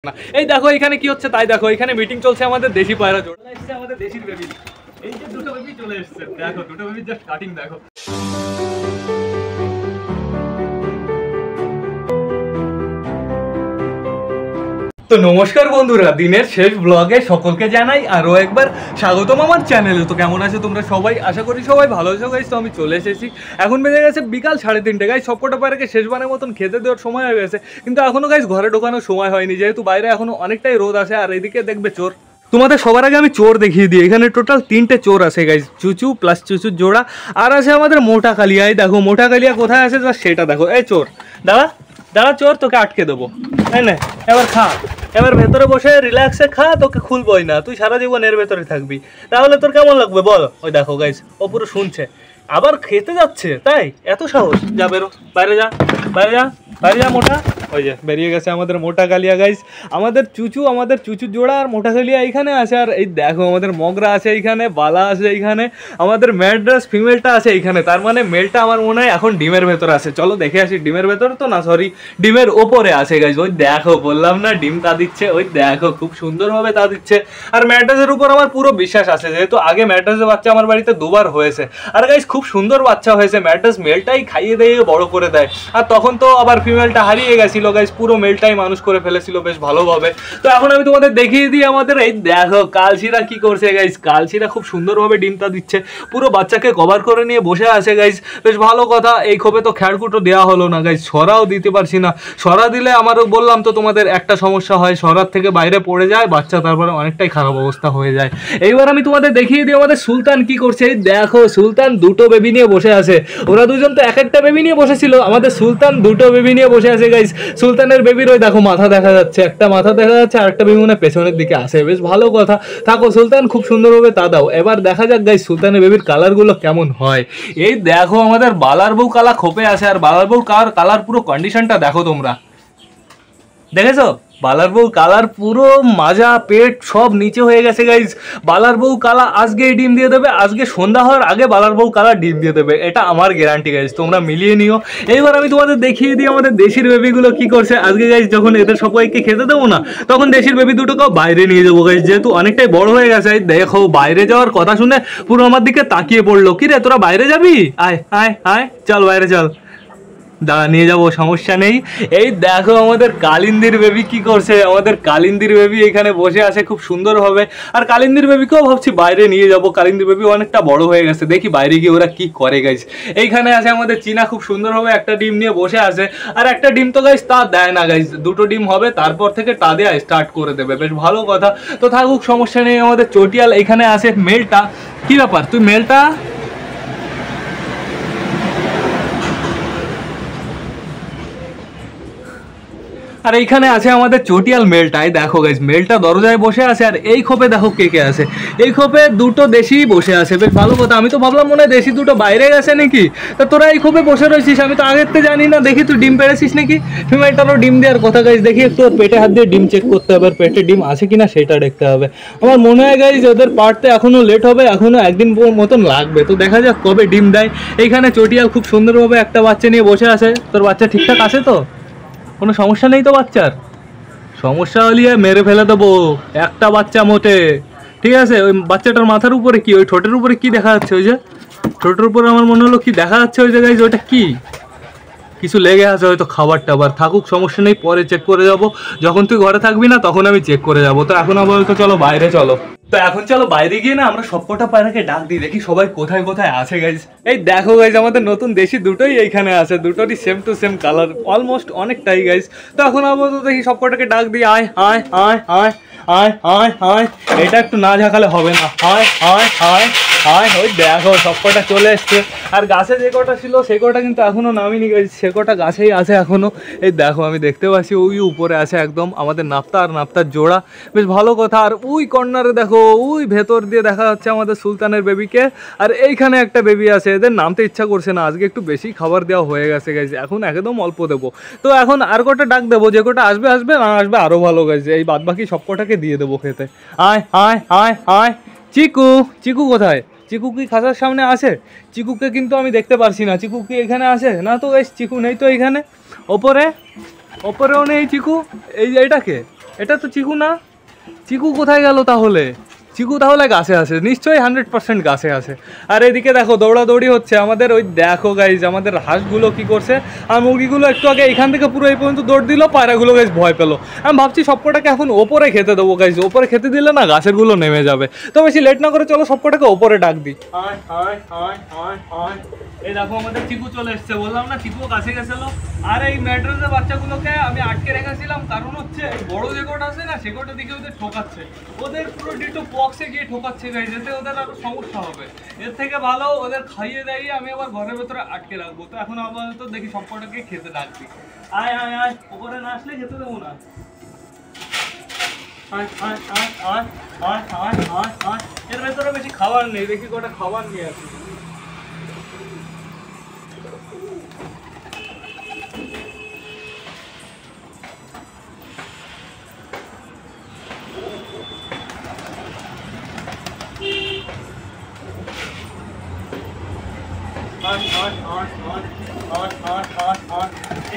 না। এই দেখো এখানে কি হচ্ছে তাই দেখো, এখানে মিটিং চলছে আমাদের দেশি পায়রা জোড়া এসেছে, আমাদের দেশির বেবি। এই যে দুটো বেবি চলে এসেছে, দেখো দুটো বেবির জাস্ট কাটিং দেখো। তো নমস্কার বন্ধুরা, দিনের শেষ ব্লগে সকলকে জানাই আরও একবার স্বাগতম আমার চ্যানেলে। তো কেমন আছো তোমরা সবাই? আশা করি সবাই ভালো আছো গাইস। তো আমি চলে এসেছি, এখন বেজে গেছে বিকাল 3:30 গাইস। সবকটা পায়রাকে শেষবারের মতন খেতে দেওয়ার সময় হয়ে গেছে, কিন্তু এখনো গাইস ঘরে ঢোকানোর সময় হয়নি, যেহেতু বাইরে এখনো অনেকটাই রোদ আছে। আর এদিকে দেখবে চোর। তোমাদের সবার আগে আমি চোর দেখিয়ে দিই। এখানে টোটাল 3টে চোর আছে গাইস, চুচু প্লাস চুচুর জোড়া, আর আছে আমাদের মোটা কালিয়া। এই দেখো মোটা কালিয়া কোথায় আছে সেটা দেখো। এই চোর দাঁড়া দাঁড়া, চোর তোকে আটকে দেবো, তাই না? এবার খা, এবার ভেতরে বসে রিল্যাক্সে খা, তোকে খুলবই না, তুই সারা জীবন এর ভেতরে থাকবি, তাহলে তোর কেমন লাগবে বল? ওই দেখো গাইস, ও পুরো শুনছে, আবার খেতে যাচ্ছে, তাই এত সাহস? যা বেরো, বাইরে যা, বাইরে যা, বাইরে যা মোটা। ওই যে বেরিয়ে গেছে আমাদের মোটা কালিয়া গাইস। আমাদের চুচু জোড়া আর মোটা কালিয়া এইখানে আছে। আর এই দেখো আমাদের মগরা আছে এইখানে, বালা আছে এইখানে, আমাদের ম্যাড্রাস ফিমেলটা আছে এইখানে। তার মানে মেলটা আমার মনে হয় এখন ডিমের ভেতরে আছে। চলো দেখে আসি। ডিমের ভেতরে তো না, সরি ডিমের ওপরে আছে গাইস। ওই দেখো, বললাম না ডিম তা দিচ্ছে, ওই দেখো খুব সুন্দরভাবে তা দিচ্ছে। আর ম্যাড্রাসের উপর আমার পুরো বিশ্বাস আছে, যেহেতু আগে ম্যাড্রাসের বাচ্চা আমার বাড়িতে 2বার হয়েছে। আর গাইস খুব সুন্দর বাচ্চা হয়েছে। ম্যাড্রাস মেলটাই খাইয়ে দিয়ে বড় করে দেয়, আর তখন তো আবার ফিমেলটা হারিয়ে গেছিল গাইস, পুরো মেলটাই মানুষ করে ফেলেছিল বেশ ভালোভাবে। তো এখন আমি তোমাদের দেখিয়ে দিই আমাদের এই দেখো কালশিরা কি করছে গাইস। কালশিরা খুব সুন্দরভাবে ডিমটা দিচ্ছে, পুরো বাচ্চাকে কভার করে নিয়ে বসে আছে গাইস, বেশ ভালো কথা। এই খোপে তো খ্যাড়কুটো দেওয়া হলো না গাইস, সরাও দিতে পারছি না। সরা দিলে আমারও বললাম তো তোমাদের একটা সমস্যা হয়, সরার থেকে বাইরে পড়ে যায় বাচ্চা, তারপরে অনেকটাই খারাপ অবস্থা হয়ে যায়। এইবার আমি তোমাদের দেখিয়ে দিই আমাদের সুলতান কি করছে। এই দেখো সুলতান দুটো বেবি নিয়ে বসে আছে। ওরা দুজন তো এক একটা বেবি নিয়ে বসেছিল, আমাদের সুলতান দুটো বেবি নিয়ে বসে আছে গাইস। সুলতানের বেবির ওই দেখো মাথা দেখা যাচ্ছে, একটা মাথা দেখা যাচ্ছে, আর একটা বেবি মনে পেছনের দিকে আসে, বেশ ভালো কথা। থাকো সুলতান, খুব সুন্দরভাবে তা দাও। এবার দেখা যাক গাইস সুলতানের বেবির কালারগুলো কেমন হয়। এই দেখো আমাদের বালার বউ কালা খোপে আছে, আর বালার বউ কালার পুরো কন্ডিশনটা দেখো তোমরা, দেখেছো? বালার বউ কালার পুরো মাজা পেট সব নিচে হয়ে গেছে গাইজ। বালার বউ কালা আজকেই ডিম দিয়ে দেবে, আজকে সন্ধ্যা হওয়ার আগে বালার বউ কালা ডিম দিয়ে দেবে, এটা আমার গ্যারান্টি গাইজ, তোমরা মিলিয়ে নিও। এইবার আমি তোমাদের দেখিয়ে দিই আমাদের দেশির বেবিগুলো কি করছে আজকে গাইজ। যখন এদের সবাইকে খেতে দেবো না, তখন দেশির বেবি দুটোকেও বাইরে নিয়ে যাবো গাইজ, যেহেতু অনেকটাই বড় হয়ে গেছে। দেখো বাইরে যাওয়ার কথা শুনে পুরো আমার দিকে তাকিয়ে পড়লো, কি রে তোরা বাইরে যাবি? আয় আয় আয়, চল বাইরে চল, দাঁড়া নিয়ে যাবো, সমস্যা নেই। এই দেখো আমাদের কালিন্দির বেবি কি করছে। আমাদের কালিন্দির বেবি এখানে বসে আছে খুব সুন্দরভাবে, আর কালিন্দির বেবিকেও ভাবছি বাইরে নিয়ে যাবো। কালিন্দির বেবি অনেকটা বড় হয়ে গেছে, দেখি বাইরে গিয়ে ওরা কি করে গাইস। এইখানে আছে আমাদের চীনা, খুব সুন্দরভাবে একটা ডিম নিয়ে বসে আছে, আর একটা ডিম তো গাইস তা দেয় না গাইস, দুটো ডিম হবে তারপর থেকে তা দেয়া স্টার্ট করে দেবে, বেশ ভালো কথা। তো থাকুক, সমস্যা নেই। আমাদের চটিয়াল এখানে আছে, মেলটা কি ব্যাপার, তুই মেলটা আর এইখানে আছে আমাদের চটিয়াল মেলটাই দেখো গাইস। মেলটা দরজায় বসে আছে, আর এই খোপে দেখো কে কে আছে। এই খোপে দুটো দেশি বসে আছে, বেশ ভালো কথা। আমি তো ভাবলাম মনে হয় দেশি দুটো বাইরে গেছে নাকি, তা তোরা এই খোপে বসে রয়েছিস, আমি তো আগের থেকে জানি না। দেখি তুই ডিম পেড়েছিস নাকি? ফিমেলটারও ডিম দেওয়ার কথা গাইস, দেখি একটু ওর পেটে হাত দিয়ে ডিম চেক করতে হবে, আর পেটে ডিম আছে কিনা সেটা দেখতে হবে। আমার মনে হয় গাইস ওদের পারতে এখনো লেট হবে, এখনো একদিন মতন লাগবে, তো দেখা যাক কবে ডিম দেয়। এইখানে চটিয়াল খুব সুন্দরভাবে একটা বাচ্চা নিয়ে বসে আছে। তোর বাচ্চা ঠিকঠাক আছে তো? কোনো সমস্যা নেই তো বাচ্চার? সমস্যা হলে মেরে ফেলে দেবো একটা বাচ্চা মোটে, ঠিক আছে? ওই বাচ্চাটার মাথার উপরে কি, ওই ঠোঁটের উপরে কি দেখা যাচ্ছে? ওই যে ঠোঁটের উপরে আমার মনে হলো কি দেখা যাচ্ছে, ওই জায়গায় ওইটা কি কিছু লেগে আছে হয়তো, খাবার টাবার। থাকুক, সমস্যা নেই, পরে চেক করে যাব, যখন তুই ঘরে থাকবি না তখন আমি চেক করে যাব। তো এখন আপাতত চলো বাইরে চলো। তো এখন চলো বাইরে গিয়ে না আমরা সবকটা পায়রাকে ডাক দিই, দেখি সবাই কোথায় কোথায় আছে গাইজ। এই দেখো গাইজ আমাদের নতুন দেশি দুটোই এইখানে আছে, দুটোরই same to same colour, almost অনেকটাই গাইজ। তো এখন আপাতত দেখি সবকটাকে ডাক দিই, আয় আয় আয় আয় আয় আয় আয়, এটা একটু না ঝাঁকালে হবে না, আয় আয় আয় আয়। ওই দেখো সবকটা চলে এসছে, আর গাছে যে কটা ছিল সে কটা কিন্তু এখনো নামিনি গাইজ, সে কটা গাছেই আছে এখনো। এই দেখো আমি দেখতে পাচ্ছি ওই উপরে আছে একদম আমাদের নাপ্তা আর নাপ্তার জোড়া, বেশ ভালো কথা। আর ওই কর্নারে দেখো, ওই ভেতর দিয়ে দেখা যাচ্ছে আমাদের সুলতানের বেবিকে, আর এইখানে একটা বেবি আছে। এদের নামতে ইচ্ছা করছে না, আজকে একটু বেশি খাবার দেওয়া হয়ে গেছে গাইজ, এখন একদম অল্প দেবো। তো এখন আর কটা ডাক দেবো, যে কটা আসবে আসবে, না আসবে আরও ভালো গাইজ, এই বাদ বাকি সব কটাকে দিয়ে দেবো খেতে। আয় আয় আয় আয়। চিকু, চিকু কোথায়? চিকু কি খাঁচার সামনে আছে? চিকুকে কিন্তু আমি দেখতে পারছি না, চিকু কি এখানে আছে? না তো গাইস, চিকু নেই তো এইখানে। ওপরেও নেই চিকু। এই যে এটাকে, এটা তো চিকু না, চিকু কোথায় গেল তাহলে? চিকু তাহলে গাছে আছে, নিশ্চয়ই 100% গাছে আছে। আর এদিকে দেখো দৌড়াদৌড়ি হচ্ছে আমাদের, ওই দেখো গাইজ আমাদের হাঁসগুলো কি করছে, আর মুরগিগুলো একটু আগে এখান থেকে পুরো এই পর্যন্ত দৌড় দিল, পায়রাগুলো গাইজ ভয় পেলো। আমি ভাবছি সবকটাকে এখন ওপরে খেতে দেবো গাইজ, ওপরে খেতে দিলে না গাছেরগুলো নেমে যাবে। তো বেশি লেট না করে চলো সবকটাকে ওপরে ডাক দিই। এই দেখো আমাদের চিকু চলে এসছে, বললাম না চিকু কাছে গেছিল। আর এই ম্যাড্রাসের বাচ্চাগুলোকে আমি আটকে রেখেছিলাম, কারণ হচ্ছে এই বড় যে কোট আছে না, সে কোটের দিকে ওদের ঠোকাচ্ছে, ওদের পুরো ডিটো পক্সে গিয়ে ঠোকাচ্ছে গাইজ, এতে ওদের আরো সমস্যা হবে। এর থেকে ভালো ওদের খাইয়ে দাইয়ে আমি আবার ঘরের ভেতরে আটকে রাখবো। তো এখন আপাতত দেখি সবকটাকে খেতে ডাকবি। আয় আয় আয়, ওপরে না আসলে খেতে দেবো না। এর ভেতরে বেশি খাবার নেই, দেখি কটা খাবার নিয়ে আসি।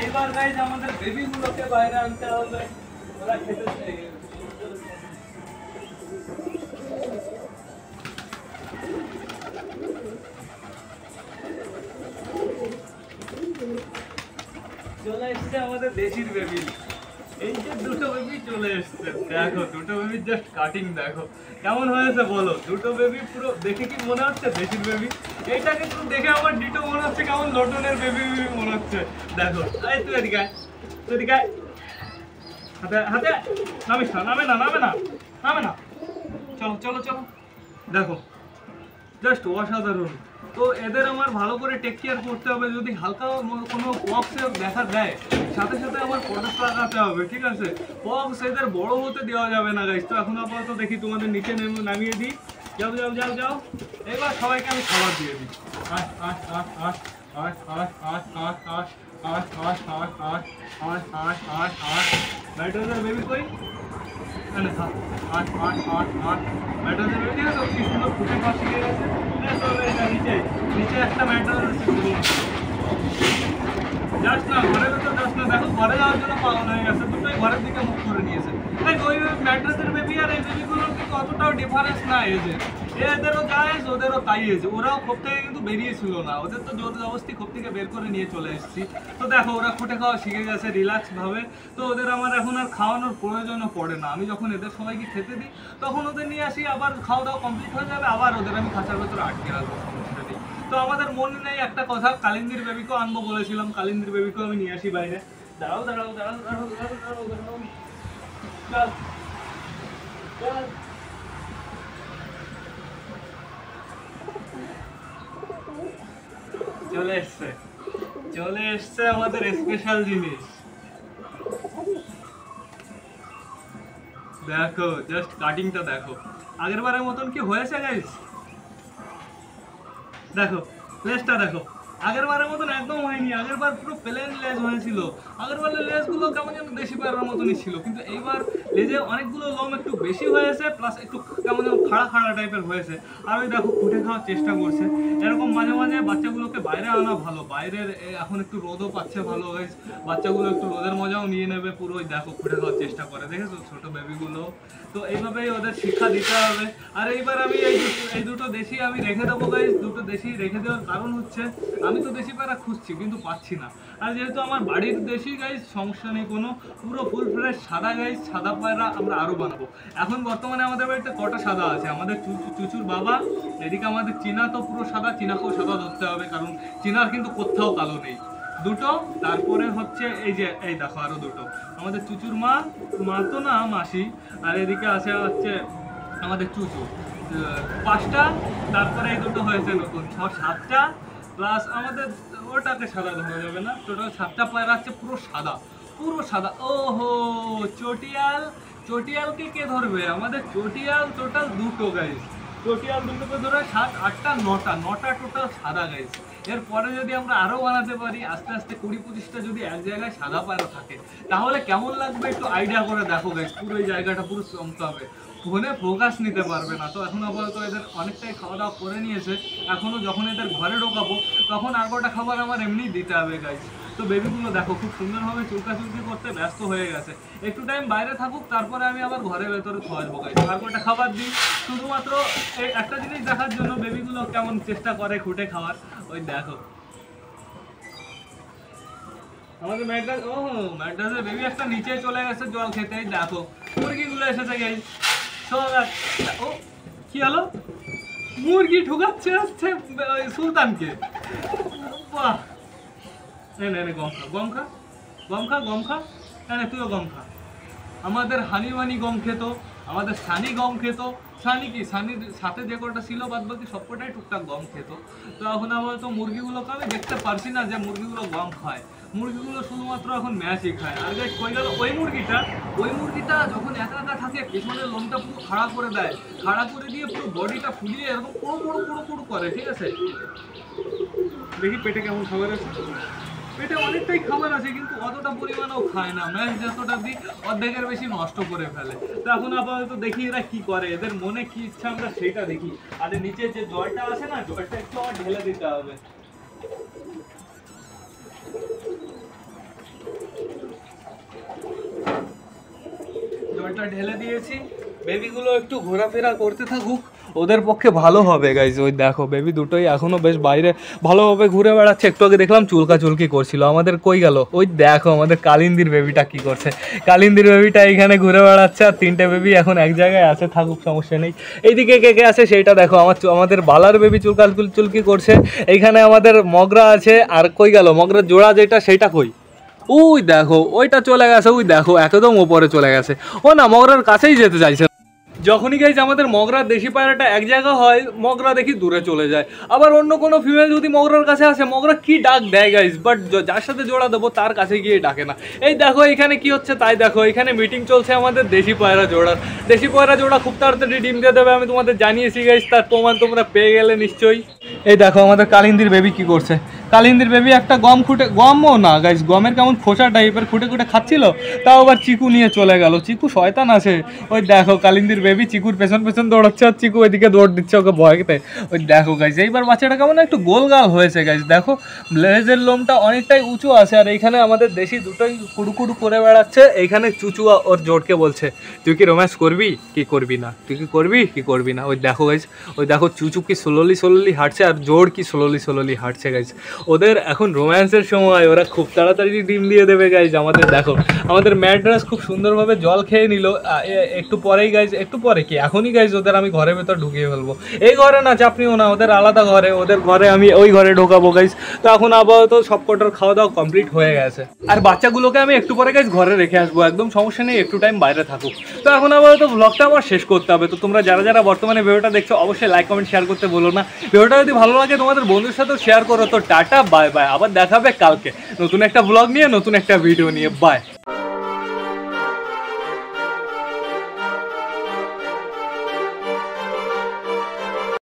এইবার গাইজ আমাদের বেবিগুলোকে বাইরে আনতে হবে, ওরা খেতে চাই। চলে এসছে আমাদের দেশির বেবি, এই যে দুটো বেবি চলে এসছে, দেখো দুটো বেবির জাস্ট কাটিং দেখো কেমন হয়েছে বলো। দুটো বেবি পুরো দেখে কি মনে হচ্ছে দেশির বেবি? এইটাকে তো দেখে আমার ডিটো মনে হচ্ছে কেমন লটনের বেবি মনে হচ্ছে। দেখো এই তুই এদিকে আয়, তুই এদিকে আয়, হাতে হাতে নামিস না, নামে না নামে না নামে না, চলো চলো চলো। দেখো জাস্ট অসাধারণ। তো এদের আমার ভালো করে টেক কেয়ার করতে হবে, যদি হালকা কোনো পক্স দেখা দেয় সাথে সাথে আমার প্রোডাক্ট লাগাতে হবে, ঠিক আছে? পক্স এদের বড় হতে দেওয়া যাবে না গাইস। তো এখন আপাতত দেখি তোমাদের নিচে নামিয়ে দিই, যাও যাও যাও যাও। এবার সবাইকে আমি খাবার দিয়ে দিই। আট আট আট আট আট আট আট আট আট আট আট আট আট আট আট আট আট। ব্যাটার বেবি কই? আট আট আট আট আট ব্যাটার বেবি, ঠিক আছে? কি সুন্দর ফুটে খাওয়া শিখে গেছে। নিচে নিচে একটা ম্যাটার আছে, যাস না ঘরের ভেতর যাস না। দেখো ঘরে যাওয়ার জন্য পালন হয়ে গেছে, দুটোই ঘরের দিকে মুখ করে নিয়েছে। ওই ম্যাট্রেসের বেবি আর এই বেবিগুলোর কিন্তু অতটাও ডিফারেন্স না এজে, এদেরও যা এজ ওদেরও তাই এজ। ওরাও খোপ থেকে কিন্তু বেরিয়েছিল না, ওদের তো জোর জবরদস্তি খোপ থেকে বের করে নিয়ে চলে এসেছি। তো দেখো ওরা খুঁটে খাওয়া শিখে গেছে রিল্যাক্স ভাবে। তো ওদের আমার এখন আর খাওয়ানোর প্রয়োজনও পড়ে না, আমি যখন এদের সবাইকে খেতে দিই তখন ওদের নিয়ে আসি, আবার খাওয়া দাওয়া কমপ্লিট হয়ে যাবে, আবার ওদের আমি খাঁচার ভেতরে আটকে রাখবো, সমস্যা নেই। তো আমাদের মনে নেই একটা কথা, কালিন্দির বেবিকেও আনবো বলেছিলাম, কালিন্দির বেবিকেও আমি নিয়ে আসি বাইরে। দাঁড়াও দাঁড়াও দাঁড়াও দাঁড়াও দাঁড়াও দাঁড়াও দাঁড়াও, চল চল। চলে এসছে চলে এসছে আমাদের স্পেশাল জিনিস, দেখো জাস্ট কাটিংটা দেখো। আগের বারের মতন কি হয়েছে গাইস? দেখো লেজটা দেখো, আগের বারের মতন একদম হয়নি। আগের বার পুরো প্লেন লেজ হয়েছিল, আগের বারের লেজগুলো কেমন যেন দেশি পায়রার মতনই ছিল, কিন্তু এইবার লেজে অনেকগুলো লোম একটু বেশি হয়েছে, প্লাস একটু কেমন যেন খাড়া খাড়া টাইপের হয়েছে। আর ওই দেখো ফুটে খাওয়ার চেষ্টা করছে। এরকম মাঝে মাঝে বাচ্চাগুলোকে বাইরে আনা ভালো, বাইরের এখন একটু রোদও পাচ্ছে ভালো হয়েছে, বাচ্চাগুলো একটু রোদের মজাও নিয়ে নেবে পুরো। ওই দেখো ফুটে খাওয়ার চেষ্টা করে, দেখেছো ছোটো বেবিগুলো। তো এইভাবেই ওদের শিক্ষা দিতে হবে। আর এইবার আমি এই দুটো দেশি আমি রেখে দেবো গাইস। দুটো দেশি রেখে দেওয়ার কারণ হচ্ছে আমি তো দেশি পায়রা খুঁজছি কিন্তু পাচ্ছি না। আর যেহেতু আমার বাড়ির দেশি গাইস, সমস্যা নেই কোনো, পুরো ফুল ফ্রেশ সাদা গাইস, সাদা পায়রা আমরা আরও বানাবো। এখন বর্তমানে আমাদের বাড়িতে কটা সাদা আছে, আমাদের চুচুর বাবা, এদিকে আমাদের চীনা তো পুরো সাদা, চীনাকেও সাদা ধরতে হবে, কারণ চীনার কিন্তু কোথাও কালো নেই। দুটো, তারপরে হচ্ছে এই যে এই দেখো আরো দুটো, আমাদের চুচুর মা তো না মাসি, আর এদিকে আছে হচ্ছে আমাদের চুচু, পাঁচটা। তারপরে এই দুটো হয়েছে নতুন, 6-7টা, প্লাস আমাদের ওটাকে সাদা ধরা যাবে না, টোটাল 7টা পায়রা আছে পুরো সাদা, পুরো সাদা। ওহো চটিয়ালকে কে ধরবে? আমাদের চটিয়াল টোটাল দুটো গাইস, চটিয়াল দুটোকে ধরে 7-8টা 9টা টোটাল সাদা গাইস। এরপরে যদি আমরা আরও বানাতে পারি, আস্তে আস্তে 20-25টা যদি এক জায়গায় সাদা পায়রা থাকে তাহলে কেমন লাগবে একটু আইডিয়া করে দেখো গাইস। পুরো এই জায়গাটা পুরো চমকাবে, ফোনে ফোকাস নিতে পারবে না। তো এখন আপাতত এদের অনেকটাই খাওয়া দাওয়া করে নিয়েছে, এখনও যখন এদের ঘরে ঢোকাবো তখন আর কটা খাবার আমার এমনি দিতে হবে গাইস। তো বেবিগুলো দেখো খুব সুন্দরভাবে চুলকাচুলকি করতে ব্যস্ত হয়ে গেছে, একটু টাইম বাইরে থাকুক তারপরে আমি আবার ঘরের ভেতরে খাওয়াবো গাইস। আর কটা খাবার দিই শুধুমাত্র এই একটা জিনিস দেখার জন্য, বেবিগুলো কেমন চেষ্টা করে খুঁটে খাওয়ার। ওই দেখো আমাদের ম্যাড্রাসের বেবি একটা নিচে চলে গেছে জল খেতে। দেখো মুরগিগুলো এসেছে গাইস। ও কি হলো, মুরগি ঢুকাচ্ছে হচ্ছে সুলতানকে। বাহ, গম খা গম খা গম খা গম খা, তুইও গম খা। আমাদের হানিমানি গম খেত, আমাদের সানি গম খেত। সানি কি, সানির সাথে যে কটা ছিল বাদ বাকি সবকটাই টুকটাক গম খেত। তো এখন আবার তো মুরগিগুলোকে আমি দেখতে পারছি না যে মুরগিগুলো গম খায়, মুরগিগুলো শুধুমাত্র এখন ম্যাচই খায়। আর গাইস কই গেল ওই মুরগিটা যখন একা একা থাকে পেছনের লোমটা পুরো খাড়া করে দেয়, খাড়া করে দিয়ে পুরো বডিটা ফুলিয়ে এরকম পুরো পুরো পুরো পুরো করে, ঠিক আছে? দেখি পেটে কেমন খাবার আছে। পেটে অনেকটাই খাবার আছে কিন্তু অতটা পরিমাণেও খায় না, ম্যাচ যতটা দিই অর্ধেকের বেশি নষ্ট করে ফেলে। তো এখন আপাতত দেখি এরা কি করে, এদের মনে কি ইচ্ছা আমরা সেইটা দেখি। আর নিচে যে জলটা আছে না, জলটা একটু আমার ঢেলে দিতে হবে। জলটা ঢেলে দিয়েছি, বেবিগুলো একটু ঘোরাফেরা করতে থাকুক, ওদের পক্ষে ভালো হবে গাইজ। ওই দেখো বেবি দুটোই এখনো বেশ বাইরে ভালোভাবে ঘুরে বেড়াচ্ছে। একটু আগে দেখলাম চুলকাচুলকি করছিল। আমাদের কই গেল, ওই দেখো আমাদের কালিন্দির বেবিটা কি করছে। কালিন্দির বেবিটা এইখানে ঘুরে বেড়াচ্ছে, আর তিনটে বেবি এখন এক জায়গায় আছে, থাকুক সমস্যা নেই। এইদিকে কে কে আছে সেইটা দেখো। আমাদের বালার বেবি চুলকি করছে, এইখানে আমাদের মগরা আছে। আর কই গেল মগরার জোড়া যেটা, সেইটা কই? ওই দেখো ওইটা চলে গেছে, ওই দেখো একদম ওপরে চলে গেছে। ও না মগরার কাছেই যেতে চাইছে। যখনই গাইজ আমাদের মগরার দেশি পায়রাটা এক জায়গা হয়, মগরা দেখি দূরে চলে যায়। আবার অন্য কোনো ফিমেল যদি মগরার কাছে আসে, মগরা কি ডাক দেয় গাইজ, বাট যার সাথে জোড়া দেবো তার কাছে গিয়ে ডাকে না। এই দেখো এখানে কি হচ্ছে তাই দেখো, এখানে মিটিং চলছে আমাদের দেশি পায়রা জোড়ার। দেশি পায়রা জোড়া খুব তাড়াতাড়ি ডিম দিয়ে দেবে, আমি তোমাদের জানিয়েছি গাইজ, তার প্রমাণ তোমরা পেয়ে গেলে নিশ্চয়ই। এই দেখো আমাদের কালিন্দির বেবি কি করছে। কালিন্দির বেবি একটা গমও না গাইজ, গমের কেমন খোসা টাইপের খুঁটে খাচ্ছিল, তাও আবার চিকু নিয়ে চলে গেল। চিকু শয়তান আছে। ওই দেখো কালিন্দির বেবি চিকুর পেছন দৌড়াচ্ছে, আর চিকু ওইদিকে দৌড় দিচ্ছে ওকে ভয়তে। ওই দেখো গাইজ এইবার বাচ্চাটা কেমন একটু গোলগাল হয়েছে গাইজ। দেখো লেজের লোমটা অনেকটাই উঁচু আছে, আর এইখানে আমাদের দেশি দুটোই কুড়ু করে বেড়াচ্ছে। এইখানে চুচু ওর জোরকে বলছে, তুই কি রোম্যান্স করবি কি করবি না, তুই কি করবি কি করবি না। ওই দেখো গাইজ, ওই দেখো চুচু কি স্লোলি হাঁটছে, আর জোর কি স্লোলি হাঁটছে গাইজ। ওদের এখন রোম্যান্সের সময়, ওরা খুব তাড়াতাড়ি ডিম দিয়ে দেবে গাইজ। আমাদের দেখো আমাদের ম্যাড্রাস খুব সুন্দরভাবে জল খেয়ে নিল। একটু পরেই গাইজ, একটু পরে কি এখনই গাইজ ওদের আমি ঘরের ভেতর ঢুকিয়ে ফেলবো। এই ঘরে না, চাপনিও না, ওদের আলাদা ঘরে, ওদের ঘরে আমি ওই ঘরে ঢোকাবো গাইজ। তো এখন আপাতত সব কটার খাওয়া দাওয়া কমপ্লিট হয়ে গেছে, আর বাচ্চাগুলোকে আমি একটু পরে গাইজ ঘরে রেখে আসবো, একদম সমস্যা নেই, একটু টাইম বাইরে থাকুক। তো এখন আপাতত ব্লগটা আমার শেষ করতে হবে। তো তোমরা যারা বর্তমানে ভিডিওটা দেখছো অবশ্যই লাইক কমেন্ট শেয়ার করতে বলো না। ভিডিওটা যদি ভালো লাগে তোমাদের বন্ধুর সাথেও শেয়ার করো। তো টাটা বাই বাই, আবার দেখাবে কালকে নতুন একটা ব্লগ নিয়ে, নতুন একটা ভিডিও নিয়ে। বাই।